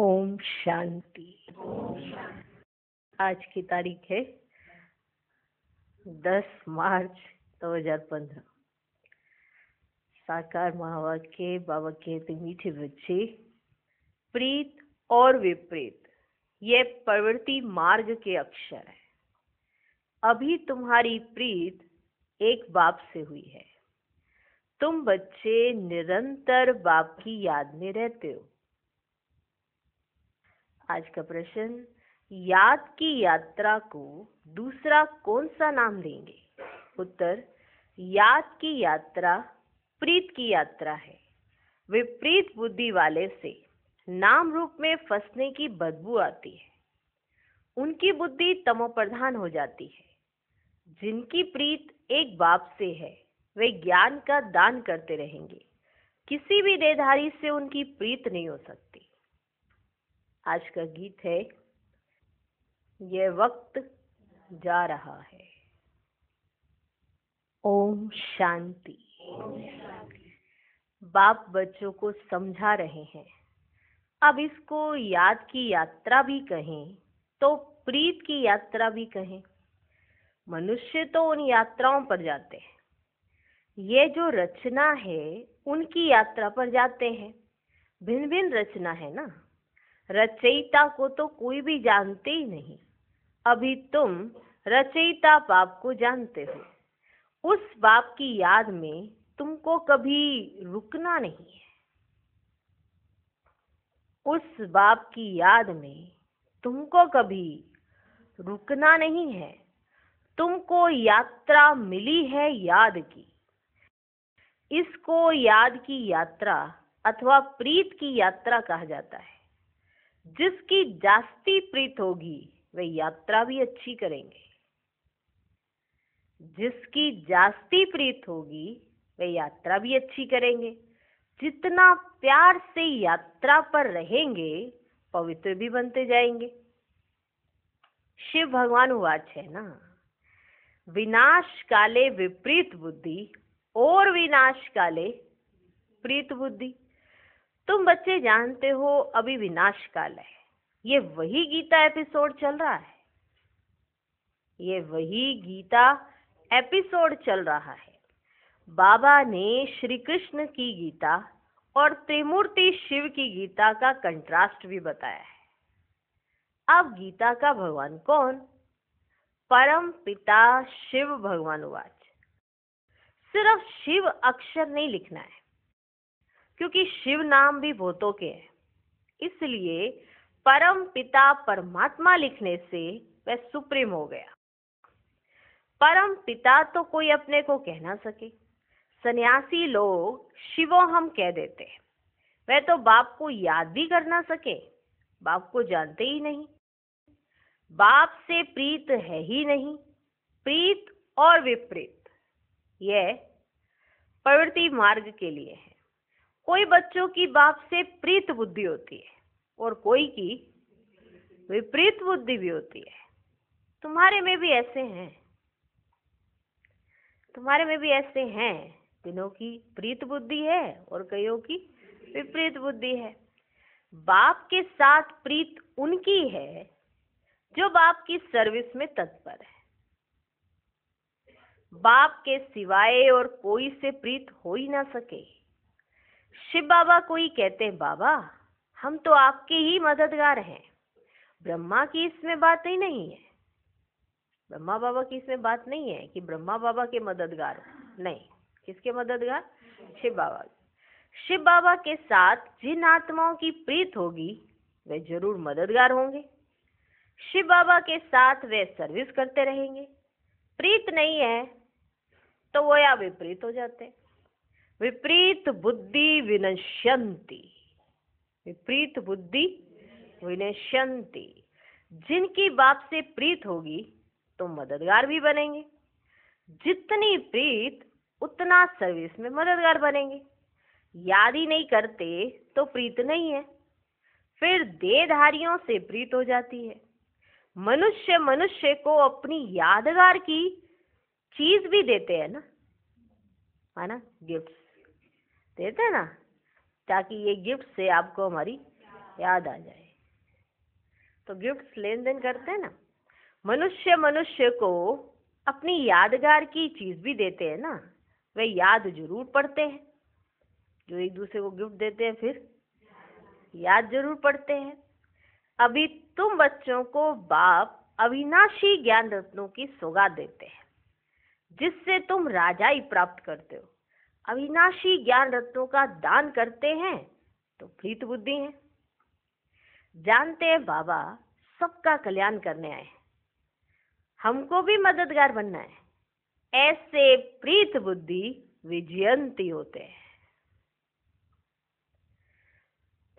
ओम शांति। आज की तारीख है 10 मार्च 2015। साकार महावाक्य बाबा कहते मीठे बच्चे, प्रीत और विपरीत ये प्रवृत्ति मार्ग के अक्षर है। अभी तुम्हारी प्रीत एक बाप से हुई है। तुम बच्चे निरंतर बाप की याद में रहते हो। आज का प्रश्न, याद की यात्रा को दूसरा कौन सा नाम देंगे? उत्तर, याद की यात्रा प्रीत की यात्रा है। विपरीत बुद्धि वाले से नाम रूप में फंसने की बदबू आती है। उनकी बुद्धि तमोप्रधान हो जाती है। जिनकी प्रीत एक बाप से है वे ज्ञान का दान करते रहेंगे। किसी भी देहधारी से उनकी प्रीत नहीं हो सकती। आज का गीत है, यह वक्त जा रहा है। ओम शांति। बाप बच्चों को समझा रहे हैं। अब इसको याद की यात्रा भी कहें तो प्रीत की यात्रा भी कहें। मनुष्य तो उन यात्राओं पर जाते हैं। ये जो रचना है उनकी यात्रा पर जाते हैं। भिन्न भिन्न रचना है ना। रचयिता को तो कोई भी जानते ही नहीं। अभी तुम रचयिता बाप को जानते हो। उस बाप की याद में तुमको कभी रुकना नहीं है। उस बाप की याद में तुमको कभी रुकना नहीं है। तुमको यात्रा मिली है याद की। इसको याद की यात्रा अथवा प्रीत की यात्रा कहा जाता है। जिसकी जास्ती प्रीत होगी वे यात्रा भी अच्छी करेंगे। जिसकी जास्ती प्रीत होगी वे यात्रा भी अच्छी करेंगे। जितना प्यार से यात्रा पर रहेंगे पवित्र भी बनते जाएंगे। शिव भगवान उवाच है ना, विनाश काले विपरीत बुद्धि और विनाश काले प्रीत बुद्धि। तुम बच्चे जानते हो अभी विनाश काल है। ये वही गीता एपिसोड चल रहा है। ये वही गीता एपिसोड चल रहा है। बाबा ने श्री कृष्ण की गीता और त्रिमूर्ति शिव की गीता का कंट्रास्ट भी बताया है। अब गीता का भगवान कौन? परम पिता शिव भगवान उवाच। सिर्फ शिव अक्षर नहीं लिखना है, क्योंकि शिव नाम भी भूतों के हैं। इसलिए परम पिता परमात्मा लिखने से वह सुप्रीम हो गया। परम पिता तो कोई अपने को कह ना सके। सन्यासी लोग शिवो हम कह देते हैं। वह तो बाप को याद भी कर ना सके। बाप को जानते ही नहीं। बाप से प्रीत है ही नहीं। प्रीत और विपरीत यह प्रवृत्ति मार्ग के लिए है। कोई बच्चों की बाप से प्रीत बुद्धि होती है और कोई की विपरीत बुद्धि भी होती है। तुम्हारे में भी ऐसे हैं। तुम्हारे में भी ऐसे हैं जिन्हों की प्रीत बुद्धि है और कईयों की विपरीत बुद्धि है। बाप के साथ प्रीत उनकी है जो बाप की सर्विस में तत्पर है। बाप के सिवाय और कोई से प्रीत हो ही ना सके। शिव बाबा को ही कहते हैं, बाबा हम तो आपके ही मददगार हैं। ब्रह्मा की इसमें बात ही नहीं है। ब्रह्मा बाबा की इसमें बात नहीं है कि ब्रह्मा बाबा के मददगार हो। नहीं, किसके मददगार? शिव बाबा। शिव बाबा के साथ जिन आत्माओं की प्रीत होगी वे जरूर मददगार होंगे। शिव बाबा के साथ वे सर्विस करते रहेंगे। प्रीत नहीं है तो वो या विपरीत हो जाते हैं। विपरीत बुद्धि विनश्यन्ति। विपरीत बुद्धि विनश्यन्ति। जिनकी बाप से प्रीत होगी तो मददगार भी बनेंगे। जितनी प्रीत उतना सर्विस में मददगार बनेंगे। याद ही नहीं करते तो प्रीत नहीं है। फिर देहधारियों से प्रीत हो जाती है। मनुष्य मनुष्य को अपनी यादगार की चीज भी देते हैं ना, है ना, गिफ्ट देते हैं ना, ताकि ये गिफ्ट से आपको हमारी याद आ जाए। तो गिफ्ट लेन देन करते हैं ना। मनुष्य मनुष्य को अपनी यादगार की चीज भी देते हैं ना, वे याद जरूर पड़ते हैं। जो एक दूसरे को गिफ्ट देते हैं फिर याद जरूर पड़ते हैं। अभी तुम बच्चों को बाप अविनाशी ज्ञान रत्नों की सौगात देते हैं, जिससे तुम राजाई प्राप्त करते हो। अविनाशी ज्ञान रत्नों का दान करते हैं तो प्रीत बुद्धि है। जानते हैं बाबा सबका कल्याण करने आए, हमको भी मददगार बनना है। ऐसे प्रीत बुद्धि विजयंती होते हैं।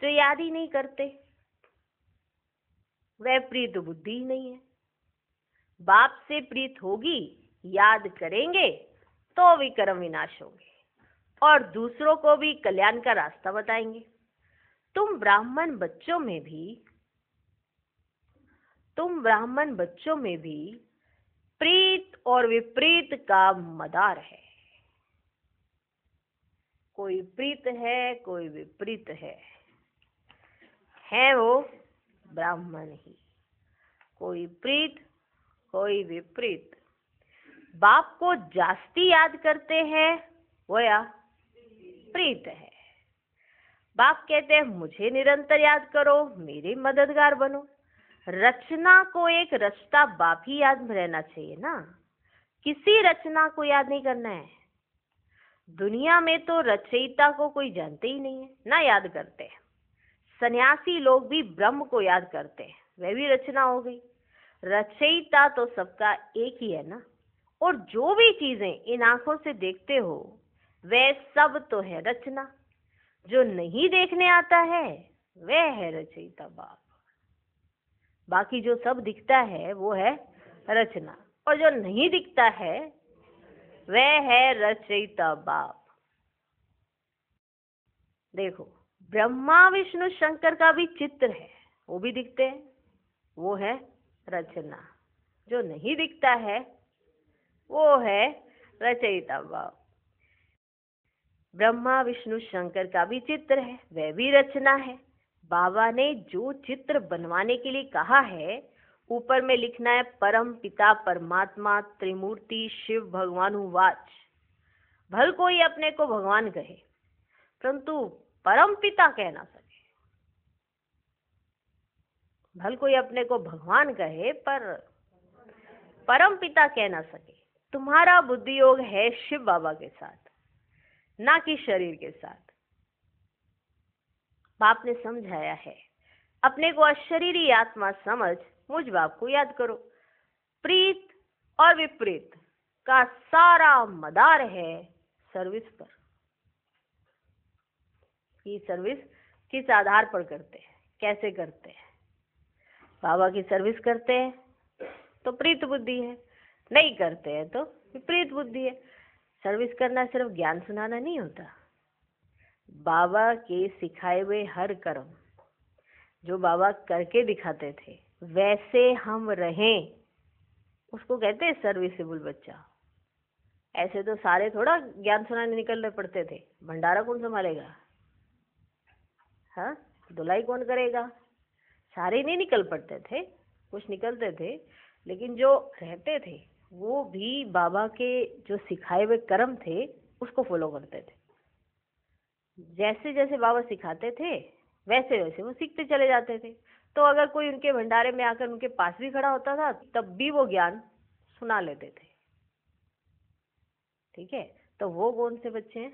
जो याद ही नहीं करते वह प्रीत बुद्धि ही नहीं है। बाप से प्रीत होगी, याद करेंगे तो विक्रम विनाश होंगे और दूसरों को भी कल्याण का रास्ता बताएंगे। तुम ब्राह्मण बच्चों में भी प्रीत और विपरीत का मदार है। कोई प्रीत है, कोई विपरीत है वो ब्राह्मण ही। कोई प्रीत, कोई विपरीत। बाप को जास्ती याद करते हैं वो या प्रीत है। बाप कहते हैं मुझे निरंतर याद करो, मेरे मददगार बनो। रचना को एक रचता बाप ही याद में रहना चाहिए ना, किसी रचना को याद नहीं करना है। दुनिया में तो रचयिता को कोई जानते ही नहीं है, ना याद करते हैं। सन्यासी लोग भी ब्रह्म को याद करते हैं, वह भी रचना हो गई। रचयिता तो सबका एक ही है ना। और जो भी चीजें इन आंखों से देखते हो वह सब तो है रचना। जो नहीं देखने आता है वह है रचयिता बाप। बाकी जो सब दिखता है वो है रचना, और जो नहीं दिखता है वह है रचयिता बाप। देखो ब्रह्मा विष्णु शंकर का भी चित्र है, वो भी दिखते हैं, वो है रचना। जो नहीं दिखता है वो है रचयिता बाप। ब्रह्मा विष्णु शंकर का भी चित्र है, वह भी रचना है। बाबा ने जो चित्र बनवाने के लिए कहा है ऊपर में लिखना है परम पिता परमात्मा त्रिमूर्ति शिव भगवान वाच। भल कोई अपने को भगवान कहे परंतु परम पिता कह ना सके। भल कोई अपने को भगवान कहे पर परम पिता कह ना सके। तुम्हारा बुद्धि योग है शिव बाबा के साथ, ना कि शरीर के साथ। बाप ने समझाया है अपने को अशरीरी आत्मा समझ मुझ बाप को याद करो। प्रीत और विपरीत का सारा मदार है सर्विस पर। ये सर्विस किस आधार पर करते हैं, कैसे करते हैं? बाबा की सर्विस करते हैं तो प्रीत बुद्धि है, नहीं करते हैं तो विपरीत बुद्धि है। सर्विस करना सिर्फ ज्ञान सुनाना नहीं होता। बाबा के सिखाए हुए हर कर्म जो बाबा करके दिखाते थे वैसे हम रहें, उसको कहते हैं सर्विसेबल बच्चा। ऐसे तो सारे थोड़ा ज्ञान सुनाने निकलने पड़ते थे। भंडारा कौन संभालेगा? हाँ, धुलाई कौन करेगा? सारे नहीं निकल पड़ते थे, कुछ निकलते थे, लेकिन जो रहते थे वो भी बाबा के जो सिखाए हुए कर्म थे उसको फॉलो करते थे। जैसे जैसे बाबा सिखाते थे वैसे वैसे वो सीखते चले जाते थे। तो अगर कोई उनके भंडारे में आकर उनके पास भी खड़ा होता था तब भी वो ज्ञान सुना लेते थे। ठीक है, तो वो कौन से बच्चे हैं?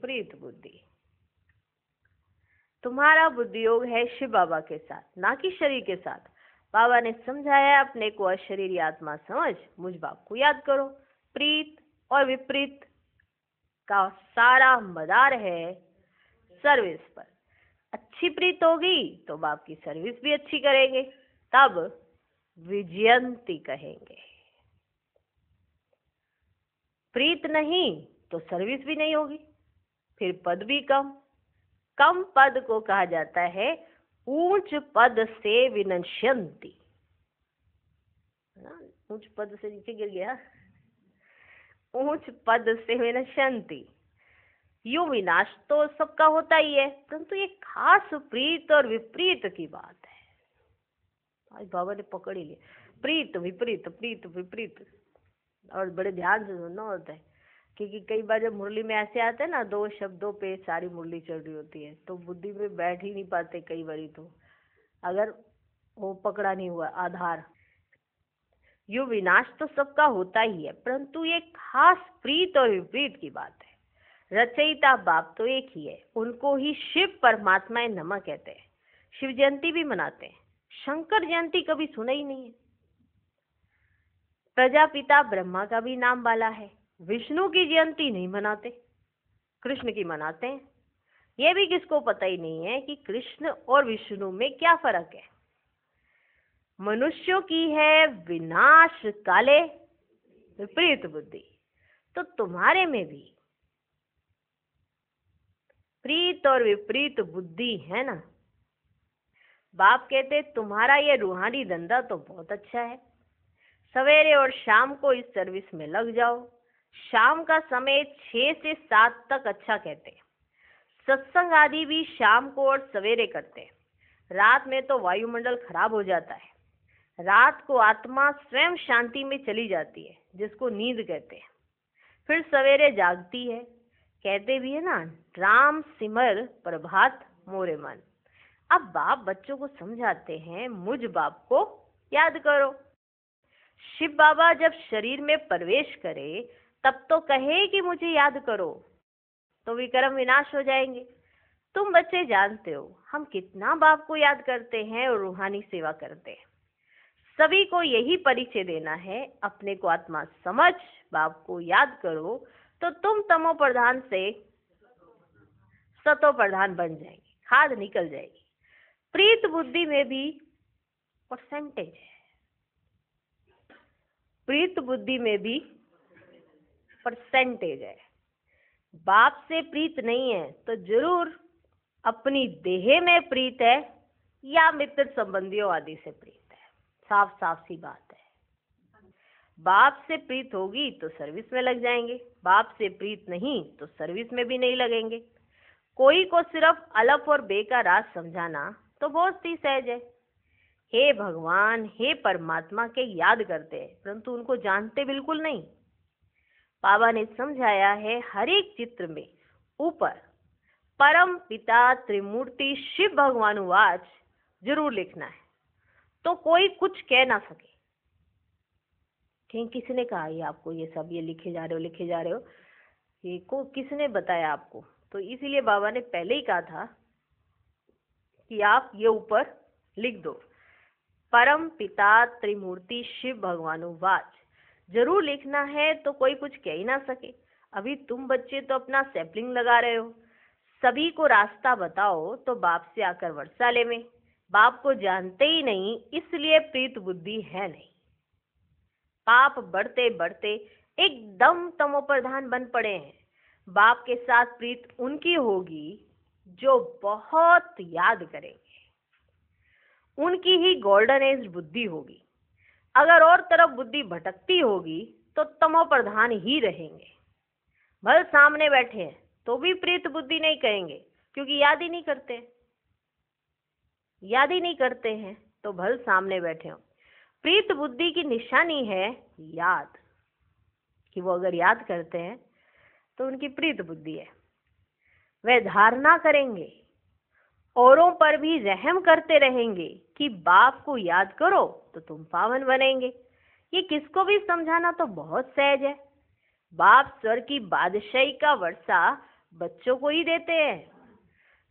प्रीत बुद्धि। तुम्हारा बुद्धि योग है शिव बाबा के साथ, ना कि शरीर के साथ। बाबा ने समझाया अपने को अशरीरी आत्मा समझ मुझ बाप को याद करो। प्रीत और विपरीत का सारा मदार है सर्विस पर। अच्छी प्रीत होगी तो बाप की सर्विस भी अच्छी करेंगे, तब विजयंती कहेंगे। प्रीत नहीं तो सर्विस भी नहीं होगी, फिर पद भी कम। कम पद को कहा जाता है ऊंच पद से विनश्यंती। ऊंच पद से नीचे गिर गया, ऊंच पद से विनश्यंती। यूं विनाश तो सबका होता ही है, परंतु ये खास प्रीत और विपरीत की बात है। आज बाबा ने पकड़ ही लिया, प्रीत विपरीत प्रीत विपरीत। और बड़े ध्यान से सुनना होता है, क्योंकि कई बार जब मुरली में ऐसे आते हैं ना, दो शब्दों पे सारी मुरली चल रही होती है, तो बुद्धि में बैठ ही नहीं पाते कई बारी, तो अगर वो पकड़ा नहीं हुआ आधार। यो विनाश तो सबका होता ही है, परंतु ये खास प्रीत और विपरीत की बात है। रचयिता बाप तो एक ही है, उनको ही शिव परमात्मा नमः कहते हैं। शिव जयंती भी मनाते हैं, शंकर जयंती कभी सुना ही नहीं है। प्रजापिता ब्रह्मा का भी नाम वाला है। विष्णु की जयंती नहीं मनाते, कृष्ण की मनाते हैं। यह भी किसको पता ही नहीं है कि कृष्ण और विष्णु में क्या फर्क है। मनुष्यों की है विनाश काले विपरीत बुद्धि, तो तुम्हारे में भी प्रीत और विपरीत बुद्धि है ना। बाप कहते तुम्हारा ये रूहानी धंधा तो बहुत अच्छा है, सवेरे और शाम को इस सर्विस में लग जाओ। शाम का समय 6 से 7 तक अच्छा कहते हैं। सत्संग आदि भी शाम को और सवेरे करते हैं। रात में तो वायुमंडल खराब हो जाता है, रात को आत्मा स्वयं शांति में चली जाती है, जिसको नींद कहते हैं। फिर सवेरे जागती है, कहते भी है ना, राम सिमर प्रभात मोरे मन। अब बाप बच्चों को समझाते हैं, मुझ बाप को याद करो। शिव बाबा जब शरीर में प्रवेश करे तब तो कहे कि मुझे याद करो, तो विक्रम विनाश हो जाएंगे। तुम बच्चे जानते हो हम कितना बाप को याद करते हैं और रूहानी सेवा करते हैं। सभी को यही परिचय देना है, अपने को आत्मा समझ बाप को याद करो, तो तुम तमो प्रधान से सतो प्रधान बन जाएंगे, खाद निकल जाएगी। प्रीत बुद्धि में भी परसेंटेज है, प्रीत बुद्धि में भी परसेंटेज है। बाप से प्रीत नहीं है तो जरूर अपनी देह में प्रीत है या मित्र संबंधियों आदि से प्रीत है। साफ साफ सी बात है। बाप से प्रीत होगी तो सर्विस में लग जाएंगे, बाप से प्रीत नहीं तो सर्विस में भी नहीं लगेंगे। कोई को सिर्फ अलफ और बे का राज समझाना तो बहुत ही सहज है। हे भगवान, हे परमात्मा के याद करते हैं, परंतु उनको जानते बिल्कुल नहीं। बाबा ने समझाया है, हर एक चित्र में ऊपर परम पिता त्रिमूर्ति शिव भगवान वाच जरूर लिखना है, तो कोई कुछ कह ना सके। किसी ने कहा ये आपको ये सब ये लिखे जा रहे हो, ये को किसने बताया आपको? तो इसीलिए बाबा ने पहले ही कहा था कि आप ये ऊपर लिख दो, परम पिता त्रिमूर्ति शिव भगवान वाच जरूर लिखना है, तो कोई कुछ कह ही ना सके। अभी तुम बच्चे तो अपना सैपलिंग लगा रहे हो, सभी को रास्ता बताओ तो बाप से आकर वर्षा ले में। बाप को जानते ही नहीं, इसलिए प्रीत बुद्धि है नहीं। पाप बढ़ते बढ़ते एकदम तमो प्रधान बन पड़े हैं। बाप के साथ प्रीत उनकी होगी जो बहुत याद करेंगे, उनकी ही गोल्डन एज बुद्धि होगी। अगर और तरफ बुद्धि भटकती होगी तो तमो प्रधान ही रहेंगे। भल सामने बैठे हैं तो भी प्रीत बुद्धि नहीं कहेंगे, क्योंकि याद ही नहीं करते हैं तो भल सामने बैठे हो। प्रीत बुद्धि की निशानी है याद, कि वो अगर याद करते हैं तो उनकी प्रीत बुद्धि है। वे धारणा करेंगे, औरों पर भी रहम करते रहेंगे कि बाप को याद करो तो तुम पावन बनेंगे। ये किसको भी समझाना तो बहुत सहज है। बाप स्वर्ग की बादशाही का वर्षा बच्चों को ही देते हैं।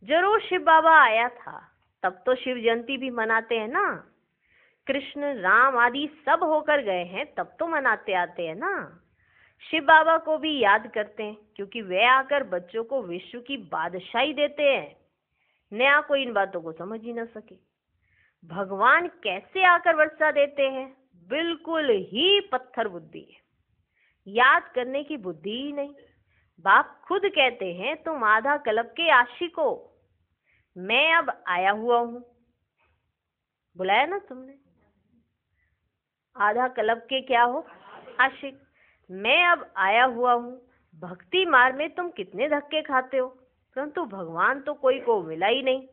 जरूर शिव बाबा आया था, तब तो शिव जयंती भी मनाते हैं ना। कृष्ण राम आदि सब होकर गए हैं, तब तो मनाते आते हैं ना। शिव बाबा को भी याद करते हैं, क्योंकि वे आकर बच्चों को विश्व की बादशाही देते हैं। नया कोई इन बातों को समझ ही ना सके। भगवान कैसे आकर वर्षा देते हैं? बिल्कुल ही पत्थर बुद्धि है, याद करने की बुद्धि ही नहीं। बाप खुद कहते हैं, तुम आधा कल्प के आशिक हो, मैं अब आया हुआ हूं। बुलाया ना तुमने, आधा कल्प के क्या हो? आशिक। मैं अब आया हुआ हूं। भक्ति मार्ग में तुम कितने धक्के खाते हो, परंतु भगवान तो कोई को मिला ही नहीं।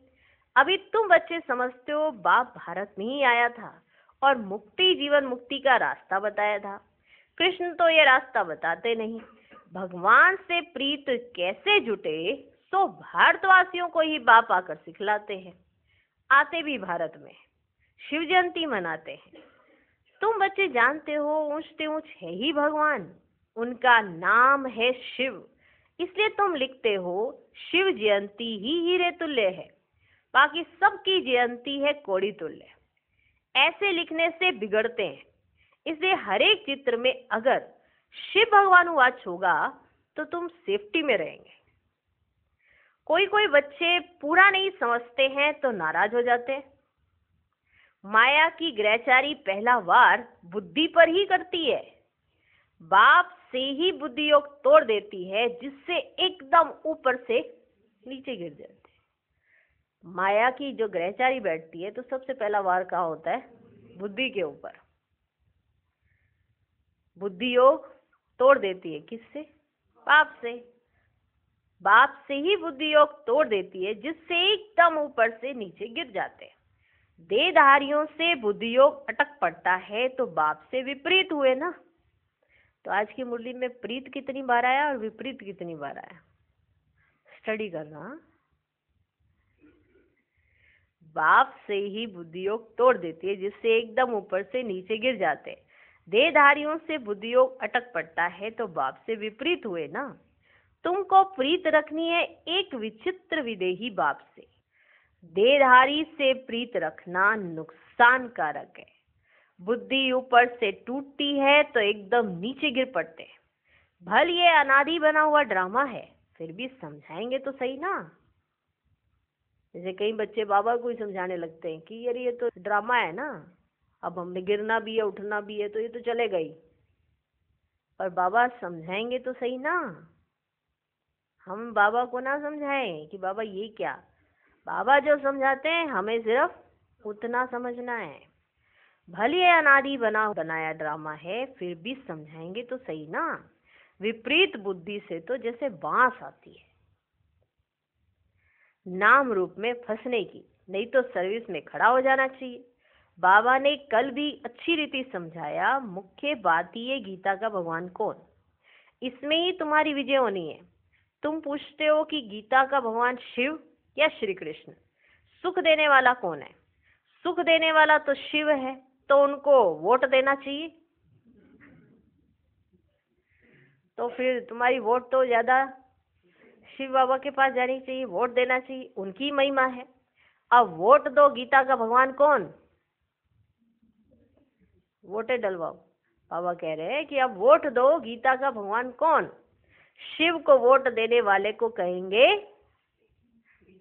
अभी तुम बच्चे समझते हो बाप भारत में ही आया था और मुक्ति जीवन मुक्ति का रास्ता बताया था। कृष्ण तो ये रास्ता बताते नहीं। भगवान से प्रीत कैसे जुटे सो भारतवासियों को ही बाप आकर सिखलाते हैं। आते भी भारत में, शिव जयंती मनाते हैं। तुम बच्चे जानते हो ऊंचते ऊंच है ही भगवान, उनका नाम है शिव, इसलिए तुम लिखते हो शिव जयंती ही हीरे तुल्य है, बाकी सबकी जयंती है कौड़ी तुल्य। ऐसे लिखने से बिगड़ते हैं, इसलिए हर एक चित्र में अगर शिव भगवानुवाच होगा तो तुम सेफ्टी में रहेंगे। कोई कोई बच्चे पूरा नहीं समझते हैं तो नाराज हो जाते हैं। माया की ग्रहचारी पहला वार बुद्धि पर ही करती है, बाप से ही बुद्धि योग तोड़ देती है, जिससे एकदम ऊपर से नीचे गिर जाते हैं। माया की जो ग्रहचारी बैठती है तो सबसे पहला वार कहाँ होता है? बुद्धि के ऊपर। बुद्धि योग तोड़ देती है किससे? बाप से। बाप से ही बुद्धि योग तोड़ देती है, जिससे एकदम ऊपर से नीचे गिर जाते हैं। देहधारियों से बुद्धि योग अटक पड़ता है तो बाप से विपरीत हुए ना। तो आज की मुरली में प्रीत कितनी बार आया और विपरीत कितनी बार आया, स्टडी करना। बाप से ही बुद्धि योग तोड़ देती है, जिससे एकदम ऊपर से नीचे गिर जाते हैं। देहधारियों से बुद्धि योग अटक पड़ता है तो बाप से विपरीत हुए ना। तुमको प्रीत रखनी है एक विचित्र विदेही बाप से। देहधारी से प्रीत रखना नुकसान कारक है। बुद्धि ऊपर से टूटती है तो एकदम नीचे गिर पड़ते हैं। भल ये अनादि बना हुआ ड्रामा है, फिर भी समझाएंगे तो सही ना। जैसे कई बच्चे बाबा को ही समझाने लगते हैं कि यार ये तो ड्रामा है ना, अब हमने गिरना भी है उठना भी है तो ये तो चलेगा ही, पर बाबा समझाएंगे तो सही ना। हम बाबा को ना समझाएं कि बाबा ये क्या, बाबा जो समझाते हैं हमें सिर्फ उतना समझना है। भले अनादि बनाया ड्रामा है, फिर भी समझाएंगे तो सही ना। विपरीत बुद्धि से तो जैसे बांस आती है नाम रूप में फंसने की, नहीं तो सर्विस में खड़ा हो जाना चाहिए। बाबा ने कल भी अच्छी रीति समझाया, मुख्य बात ही है गीता का भगवान कौन, इसमें ही तुम्हारी विजय होनी है। तुम पूछते हो कि गीता का भगवान शिव या श्री कृष्ण, सुख देने वाला कौन है? सुख देने वाला तो शिव है, तो उनको वोट देना चाहिए। तो फिर तुम्हारी वोट तो ज्यादा शिव बाबा के पास जानी चाहिए, वोट देना चाहिए, उनकी महिमा है। अब वोट दो गीता का भगवान कौन, वोटे डलवाओ। बाबा कह रहे हैं कि अब वोट दो गीता का भगवान कौन। शिव को वोट देने वाले को कहेंगे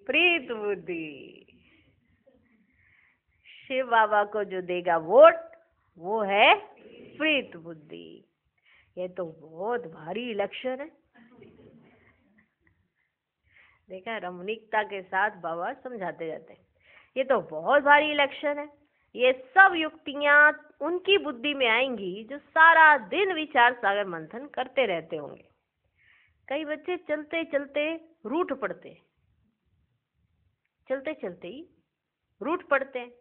प्रीत बुद्धि। शिव बाबा को जो देगा वोट वो है प्रीत बुद्धि। ये तो बहुत भारी इलेक्शन है। देखा, रमणीकता के साथ बाबा समझाते जाते हैं, ये तो बहुत भारी इलेक्शन है। ये सब युक्तियां उनकी बुद्धि में आएंगी जो सारा दिन विचार सागर मंथन करते रहते होंगे। कई बच्चे चलते चलते रूठ पड़ते हैं, चलते चलते ही रूठ पड़ते हैं।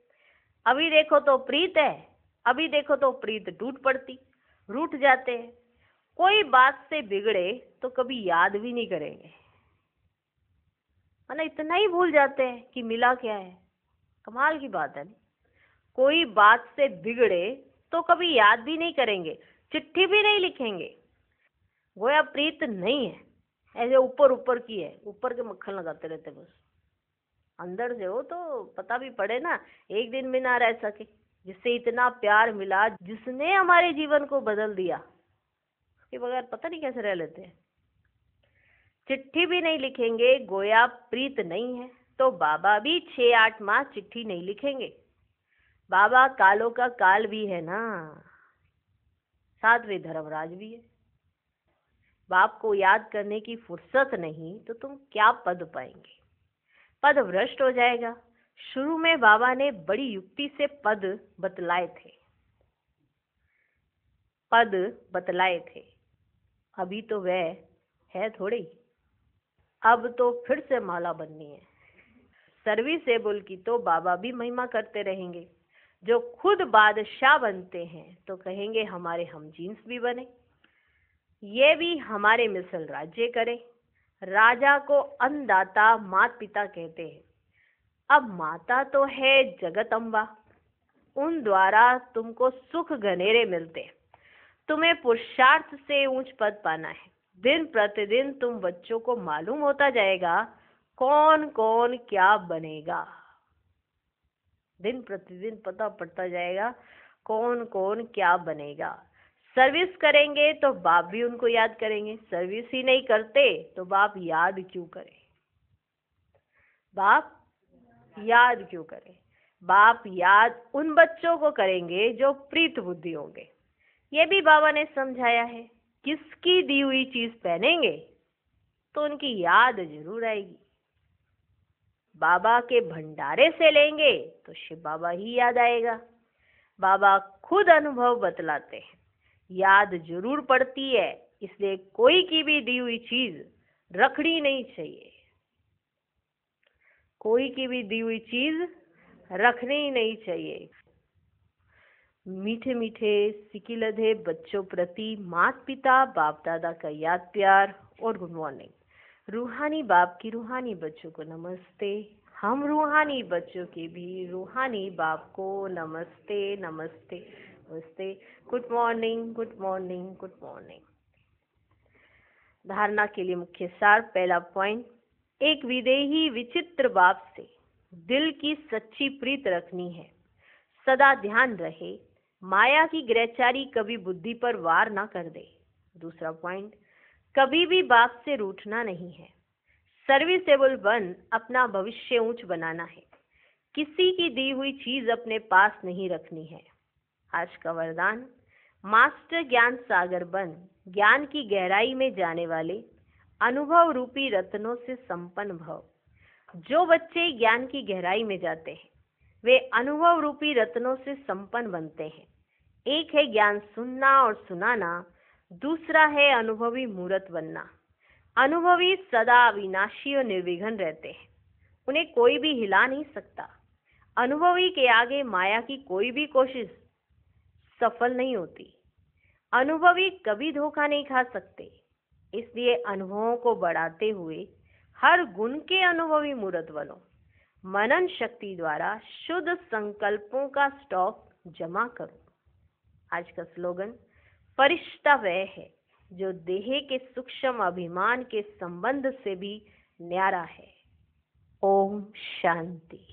अभी देखो तो प्रीत है, अभी देखो तो प्रीत टूट पड़ती, रूठ जाते हैं। कोई बात से बिगड़े तो कभी याद भी नहीं करेंगे, मतलब इतना ही भूल जाते हैं कि मिला क्या है। कमाल की बात है। कोई बात से बिगड़े तो कभी याद भी नहीं करेंगे, चिट्ठी भी नहीं लिखेंगे। गोया प्रीत नहीं है, ऐसे ऊपर ऊपर की है, ऊपर के मक्खन लगाते रहते बस। अंदर से हो तो पता भी पड़े ना, एक दिन भी ना रह सके। जिससे इतना प्यार मिला, जिसने हमारे जीवन को बदल दिया, उसके बगैर पता नहीं कैसे रह लेते हैं। चिट्ठी भी नहीं लिखेंगे, गोया प्रीत नहीं है। तो बाबा भी 6-8 माह चिट्ठी नहीं लिखेंगे। बाबा कालों का काल भी है ना, सातवें धर्मराज भी है। बाप को याद करने की फुर्सत नहीं तो तुम क्या पद पाएंगे, पद भ्रष्ट हो जाएगा। शुरू में बाबा ने बड़ी युक्ति से पद बतलाए थे, पद बतलाए थे। अभी तो वह है थोड़ी, अब तो फिर से माला बननी है। सर्विसेबल की तो बाबा भी महिमा करते रहेंगे। जो खुद बादशाह बनते हैं तो कहेंगे हमारे हम जीन्स भी बने, ये भी हमारे मिसल राज्य करे। राजा को अन्नदाता माता पिता कहते हैं। अब माता तो है जगत अम्बा, उन द्वारा तुमको सुख घनेरे मिलते हैं। तुम्हें पुरुषार्थ से ऊंच पद पाना है। दिन प्रतिदिन तुम बच्चों को मालूम होता जाएगा कौन कौन क्या बनेगा। दिन प्रतिदिन पता पड़ता जाएगा कौन कौन क्या बनेगा। सर्विस करेंगे तो बाप भी उनको याद करेंगे, सर्विस ही नहीं करते तो बाप याद क्यों करें? बाप याद क्यों करें? बाप याद उन बच्चों को करेंगे जो प्रीत बुद्धि होंगे। ये भी बाबा ने समझाया है। किसकी दी हुई चीज पहनेंगे तो उनकी याद जरूर आएगी। बाबा के भंडारे से लेंगे तो शिव बाबा ही याद आएगा। बाबा खुद अनुभव बतलाते हैं, याद जरूर पड़ती है, इसलिए कोई की भी दी हुई चीज रखनी नहीं चाहिए। कोई की भी दी हुई चीज रखनी नहीं चाहिए। मीठे मीठे सिकिलधे बच्चों प्रति माता पिता बाप दादा का याद प्यार और गुड मॉर्निंग। रूहानी बाप की रूहानी बच्चों को नमस्ते। हम रूहानी बच्चों के भी रूहानी बाप को नमस्ते नमस्ते नमस्ते। Good morning good morning good morning. धारणा के लिए मुख्य सार। पहला पॉइंट, एक विदेही विचित्र बाप से दिल की सच्ची प्रीत रखनी है। सदा ध्यान रहे माया की ग्रहचारी कभी बुद्धि पर वार ना कर दे। दूसरा पॉइंट, कभी भी बाप से रूठना नहीं है। सर्विसेबल बन अपना भविष्य ऊंच बनाना है। किसी की दी हुई चीज अपने पास नहीं रखनी है। आज का वरदान, मास्टर ज्ञान सागर बन ज्ञान की गहराई में जाने वाले अनुभव रूपी रत्नों से संपन्न भव। जो बच्चे ज्ञान की गहराई में जाते हैं वे अनुभव रूपी रत्नों से संपन्न बनते हैं। एक है ज्ञान सुनना और सुनाना, दूसरा है अनुभवी मूर्त बनना। अनुभवी सदा अविनाशी और निर्विघ्न रहते हैं, उन्हें कोई भी हिला नहीं सकता। अनुभवी के आगे माया की कोई भी कोशिश सफल नहीं होती। अनुभवी कभी धोखा नहीं खा सकते। इसलिए अनुभवों को बढ़ाते हुए हर गुण के अनुभवी मूर्त बनो। मनन शक्ति द्वारा शुद्ध संकल्पों का स्टॉक जमा करो। आज का स्लोगन, फरिश्ता वह है जो देह के सूक्ष्म अभिमान के संबंध से भी न्यारा है। ओम शांति।